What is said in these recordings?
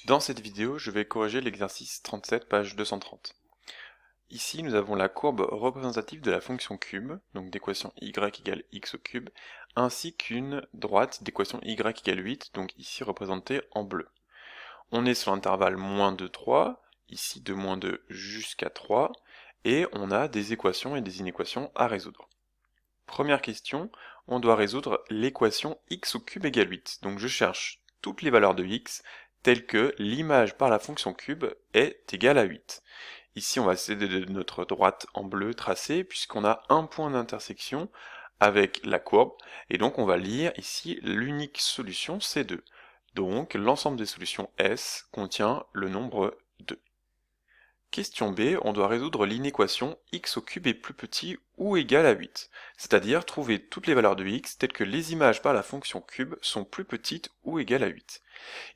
Dans cette vidéo, je vais corriger l'exercice 37, page 230. Ici, nous avons la courbe représentative de la fonction cube, donc d'équation y égale x au cube, ainsi qu'une droite d'équation y égale 8, donc ici représentée en bleu. On est sur l'intervalle moins 2, 3, ici de moins 2 jusqu'à 3, et on a des équations et des inéquations à résoudre. Première question, on doit résoudre l'équation x au cube égale 8. Donc je cherche toutes les valeurs de x, telles que l'image par la fonction cube est égale à 8. Ici, on va céder de notre droite en bleu tracée, puisqu'on a un point d'intersection avec la courbe, et donc on va lire ici l'unique solution C2. Donc l'ensemble des solutions S contient le nombre 2. Question B, on doit résoudre l'inéquation x au cube est plus petit ou égal à 8, c'est-à-dire trouver toutes les valeurs de x telles que les images par la fonction cube sont plus petites ou égales à 8.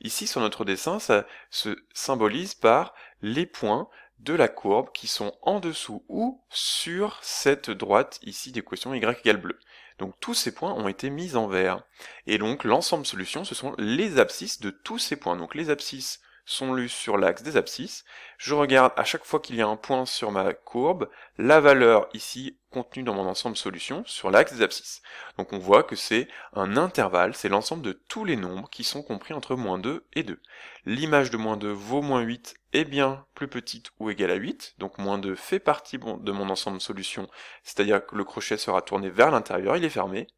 Ici sur notre dessin, ça se symbolise par les points de la courbe qui sont en dessous ou sur cette droite ici d'équation y égale bleu. Donc tous ces points ont été mis en vert. Et donc l'ensemble solution, ce sont les abscisses de tous ces points. Donc les abscisses sont lues sur l'axe des abscisses. Je regarde à chaque fois qu'il y a un point sur ma courbe, la valeur ici contenue dans mon ensemble solution sur l'axe des abscisses. Donc on voit que c'est un intervalle, c'est l'ensemble de tous les nombres qui sont compris entre moins 2 et 2. L'image de moins 2 vaut moins 8 est bien plus petite ou égale à 8, donc moins 2 fait partie de mon ensemble solution, c'est-à-dire que le crochet sera tourné vers l'intérieur, il est fermé.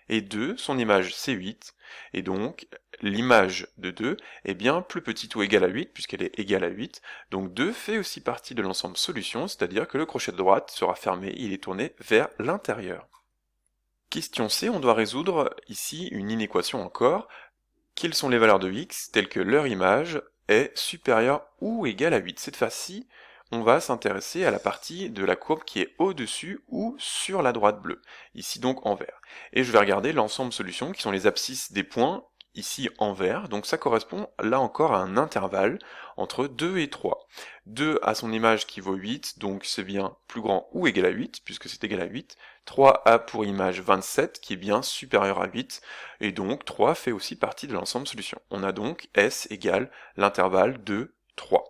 Et 2, son image c'est 8, et donc l'image de 2 est bien plus petite ou égale à 8, puisqu'elle est égale à 8, donc 2 fait aussi partie de l'ensemble solution, c'est-à-dire que le crochet de droite sera fermé, il est tourné vers l'intérieur. Question C, on doit résoudre ici une inéquation encore. Quelles sont les valeurs de x telles que leur image est supérieure ou égale à 8? Cette fois-ci, on va s'intéresser à la partie de la courbe qui est au-dessus ou sur la droite bleue, ici donc en vert. Et je vais regarder l'ensemble solution qui sont les abscisses des points, ici en vert, donc ça correspond là encore à un intervalle entre 2 et 3. 2 a son image qui vaut 8, donc c'est bien plus grand ou égal à 8, puisque c'est égal à 8. 3 a pour image 27, qui est bien supérieur à 8, et donc 3 fait aussi partie de l'ensemble solution. On a donc S égale l'intervalle 2, 3.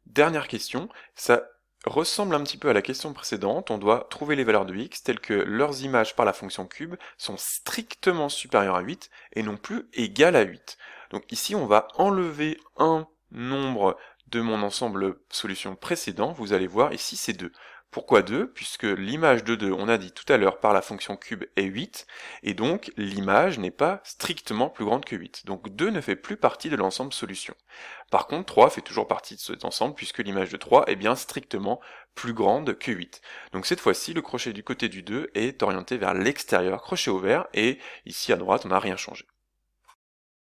Dernière question, ça ressemble un petit peu à la question précédente, on doit trouver les valeurs de x telles que leurs images par la fonction cube sont strictement supérieures à 8 et non plus égales à 8. Donc ici on va enlever un nombre de mon ensemble solution précédent, vous allez voir ici c'est 2. Pourquoi 2? Puisque l'image de 2, on a dit tout à l'heure, par la fonction cube est 8, et donc l'image n'est pas strictement plus grande que 8. Donc 2 ne fait plus partie de l'ensemble solution. Par contre, 3 fait toujours partie de cet ensemble, puisque l'image de 3 est bien strictement plus grande que 8. Donc cette fois-ci, le crochet du côté du 2 est orienté vers l'extérieur, crochet ouvert, et ici à droite, on n'a rien changé.